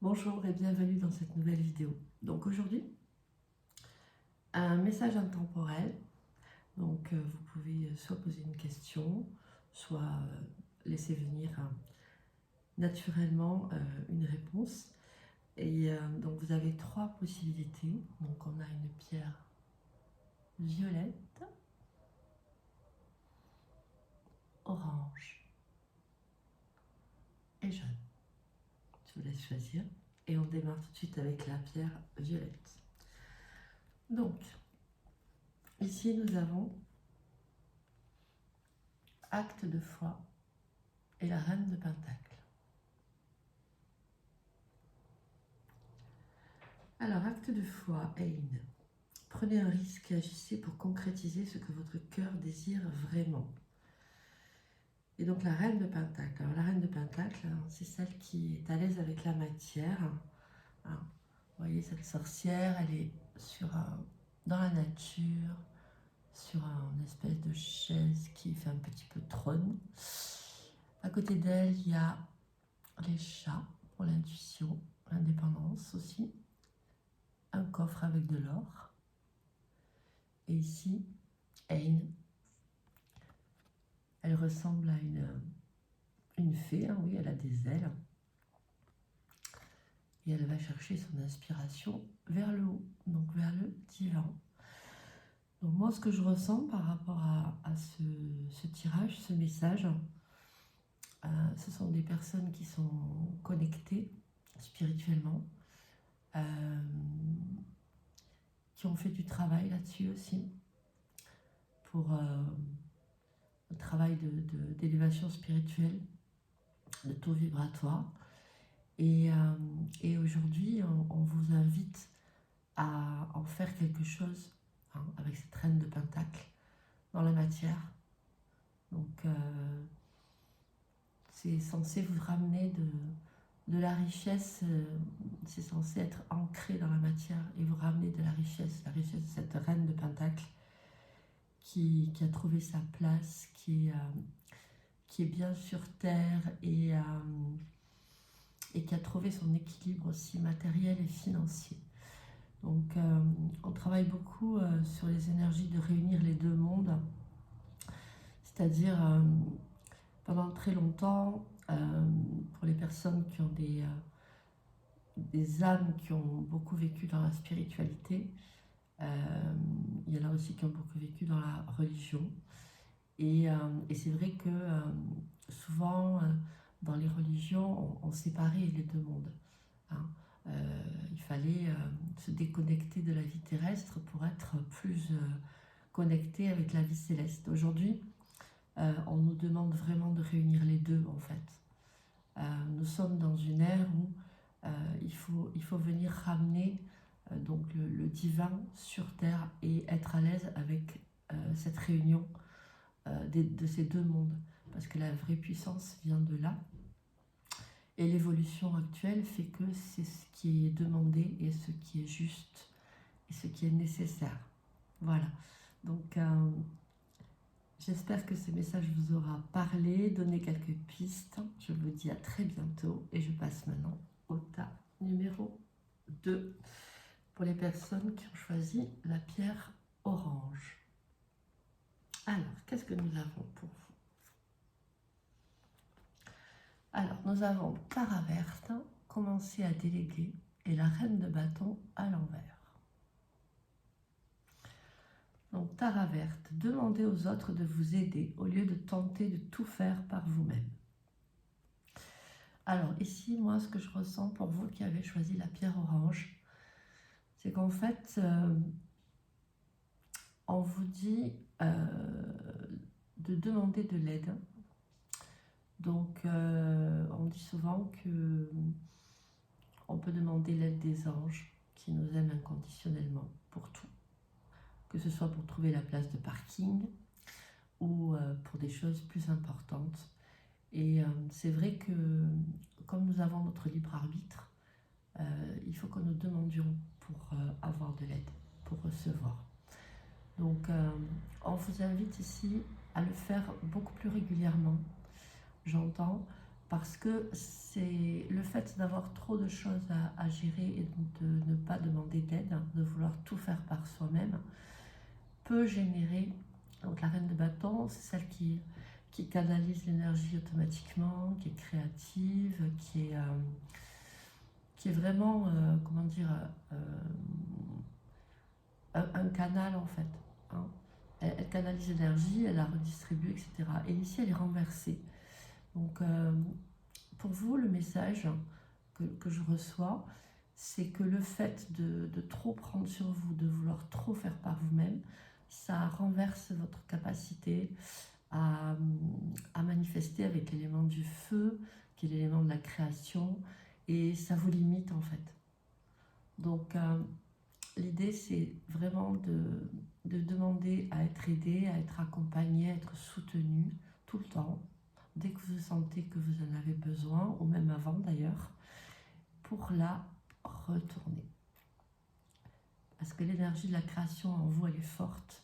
Bonjour et bienvenue dans cette nouvelle vidéo. Donc aujourd'hui, un message intemporel. Donc vous pouvez soit poser une question, soit laisser venir naturellement une réponse. Et donc vous avez trois possibilités. Donc on a une pierre violette, orange et jaune. Je vous laisse choisir. Et on démarre tout de suite avec la pierre violette. Donc, ici nous avons acte de foi et la reine de Pentacle. Alors, acte de foi, Aïn. Prenez un risque et agissez pour concrétiser ce que votre cœur désire vraiment. Et donc la reine de Pentacle. Alors la reine de Pentacle, c'est celle qui est à l'aise avec la matière. Vous voyez cette sorcière, elle est dans la nature, sur une espèce de chaise qui fait un petit peu trône. À côté d'elle, il y a les chats pour l'intuition, l'indépendance aussi. Un coffre avec de l'or. Et ici, Aïn. Elle ressemble à une fée, hein, oui, elle a des ailes. Et elle va chercher son inspiration vers le haut, donc vers le divin. Donc moi, ce que je ressens par rapport à ce tirage, ce message, ce sont des personnes qui sont connectées spirituellement, qui ont fait du travail là-dessus aussi, pour un travail d'élévation spirituelle, de taux vibratoire. Et aujourd'hui, on vous invite à en faire quelque chose avec cette reine de Pentacle dans la matière. Donc, c'est censé vous ramener de la richesse, c'est censé être ancré dans la matière et vous ramener de la richesse de cette reine de Pentacle qui a trouvé sa place, qui est bien sur terre et qui a trouvé son équilibre aussi matériel et financier. Donc on travaille beaucoup sur les énergies de réunir les deux mondes, c'est-à-dire pendant très longtemps, pour les personnes qui ont des âmes qui ont beaucoup vécu dans la spiritualité, il y en a aussi qui ont beaucoup vécu dans la religion. Et c'est vrai que souvent, dans les religions, on séparait les deux mondes. Il fallait se déconnecter de la vie terrestre pour être plus connecté avec la vie céleste. Aujourd'hui, on nous demande vraiment de réunir les deux, en fait. Nous sommes dans une ère où il faut venir ramener donc le divin sur terre et être à l'aise avec cette réunion de ces deux mondes, parce que la vraie puissance vient de là. Et l'évolution actuelle fait que c'est ce qui est demandé et ce qui est juste et ce qui est nécessaire. Voilà. Donc, j'espère que ce message vous aura parlé, donné quelques pistes. Je vous dis à très bientôt et je passe maintenant au tas numéro 2 pour les personnes qui ont choisi la pierre orange. Alors, qu'est-ce que nous avons pour vous? Alors, nous avons Tara verte, commencer à déléguer, et la reine de bâton à l'envers. Donc, Tara verte, demandez aux autres de vous aider au lieu de tenter de tout faire par vous-même. Alors, ici, moi, ce que je ressens pour vous qui avez choisi la pierre orange, c'est qu'en fait, on vous dit de demander de l'aide. Donc, on dit souvent que on peut demander l'aide des anges qui nous aiment inconditionnellement pour tout, que ce soit pour trouver la place de parking ou pour des choses plus importantes. Et c'est vrai que comme nous avons notre libre arbitre, il faut que nous demandions pour avoir de l'aide, pour recevoir. Donc, on vous invite ici à le faire beaucoup plus régulièrement. J'entends, parce que c'est le fait d'avoir trop de choses à gérer et de ne pas demander d'aide, de vouloir tout faire par soi-même, peut générer, donc la reine de bâton, c'est celle qui canalise l'énergie automatiquement, qui est créative, qui est vraiment, comment dire, un canal en fait. Hein. Elle canalise l'énergie, elle la redistribue, etc. Et ici, elle est renversée. Donc, pour vous, le message que je reçois, c'est que le fait de trop prendre sur vous, de vouloir trop faire par vous-même, ça renverse votre capacité à manifester avec l'élément du feu, qui est l'élément de la création, et ça vous limite en fait. Donc, l'idée, c'est vraiment de demander à être aidé, à être accompagné, à être soutenu tout le temps, dès que vous sentez que vous en avez besoin, ou même avant d'ailleurs, pour la retourner. Parce que l'énergie de la création en vous, elle est forte.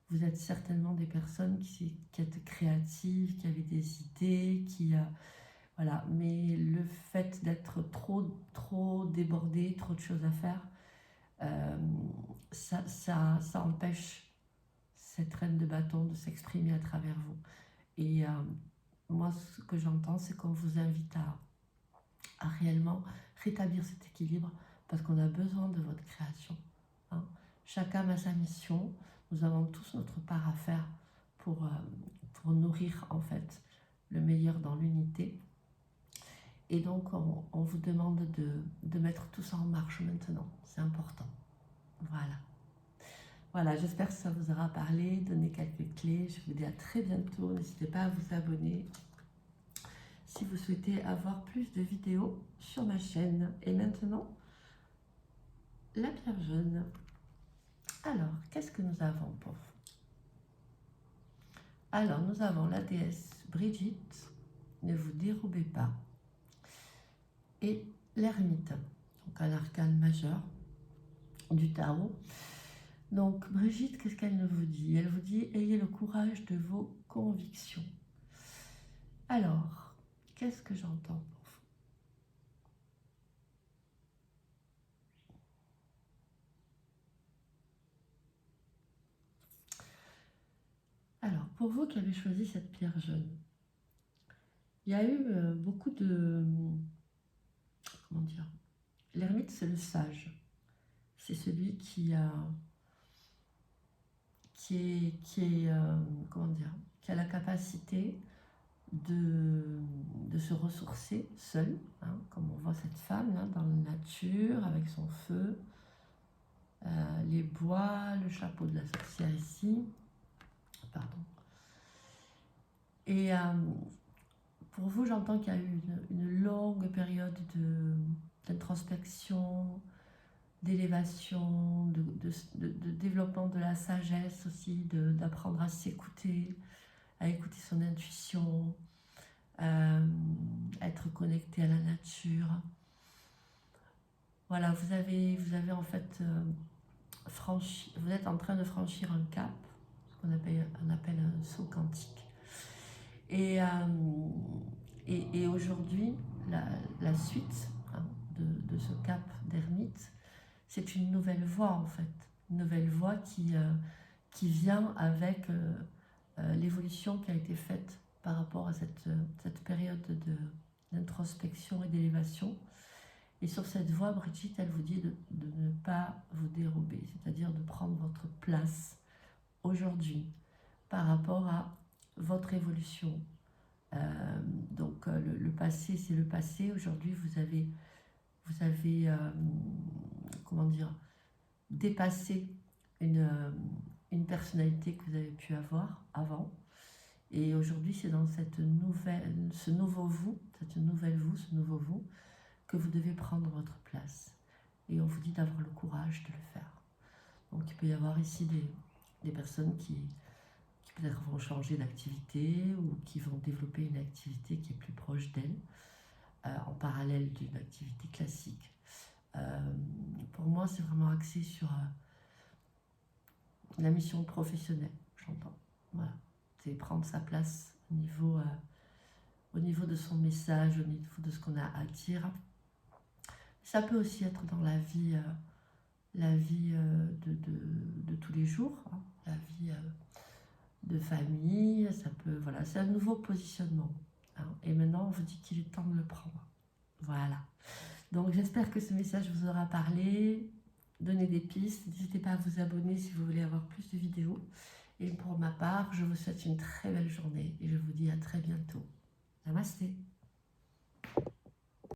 Vous êtes certainement des personnes qui êtes créatives, qui avez des idées, voilà. Mais le fait d'être trop débordé, trop de choses à faire, ça empêche cette reine de bâton de s'exprimer à travers vous. Et moi, ce que j'entends, c'est qu'on vous invite à réellement rétablir cet équilibre parce qu'on a besoin de votre création. Hein. Chaque âme a sa mission. Nous avons tous notre part à faire pour nourrir en fait le meilleur dans l'unité. Et donc, on vous demande de mettre tout ça en marche maintenant. C'est important. Voilà. Voilà, j'espère que ça vous aura parlé, donné quelques clés. Je vous dis à très bientôt. N'hésitez pas à vous abonner si vous souhaitez avoir plus de vidéos sur ma chaîne. Et maintenant, la pierre jaune. Alors, qu'est-ce que nous avons pour vous? Alors, nous avons la déesse Brigitte, ne vous dérobez pas, et l'ermite, donc un arcane majeur du Tao. Donc, Brigitte, qu'est-ce qu'elle vous dit? Elle vous dit, ayez le courage de vos convictions. Alors, qu'est-ce que j'entends pour vous? Alors, pour vous qui avez choisi cette pierre jaune, il y a eu beaucoup de... Comment dire? L'ermite, c'est le sage. C'est celui qui a... comment dire, qui a la capacité de se ressourcer seul, hein, comme on voit cette femme là, dans la nature, avec son feu, les bois, le chapeau de la sorcière ici, pardon. Et pour vous, j'entends qu'il y a eu une longue période d'introspection, d'élévation, de développement de la sagesse aussi, d'apprendre à s'écouter, à écouter son intuition, être connecté à la nature. Voilà, vous avez en fait vous êtes en train de franchir un cap, ce qu'on appelle un saut quantique. Et aujourd'hui, la suite hein, de ce cap d'ermite, c'est une nouvelle voie en fait, une nouvelle voie qui vient avec l'évolution qui a été faite par rapport à cette période d'introspection et d'élévation. Et sur cette voie, Brigitte, elle vous dit de ne pas vous dérober, c'est-à-dire de prendre votre place aujourd'hui par rapport à votre évolution. Donc le passé, c'est le passé. Aujourd'hui, vous avez comment dire, dépassé une personnalité que vous avez pu avoir avant. Et aujourd'hui, c'est dans ce nouveau vous, ce nouveau vous, que vous devez prendre votre place. Et on vous dit d'avoir le courage de le faire. Donc il peut y avoir ici des personnes qui peut-être vont changer d'activité ou qui vont développer une activité qui est plus proche d'elles, en parallèle d'une activité classique. Pour moi, c'est vraiment axé sur la mission professionnelle, j'entends. Voilà. C'est prendre sa place au niveau au niveau de son message, au niveau de ce qu'on a à dire. Ça peut aussi être dans la vie de tous les jours, hein, la vie de famille, ça peut, voilà, c'est un nouveau positionnement. Hein, et maintenant, on vous dit qu'il est temps de le prendre. Voilà. Donc, j'espère que ce message vous aura parlé. Donnez des pistes. N'hésitez pas à vous abonner si vous voulez avoir plus de vidéos. Et pour ma part, je vous souhaite une très belle journée et je vous dis à très bientôt. Namasté.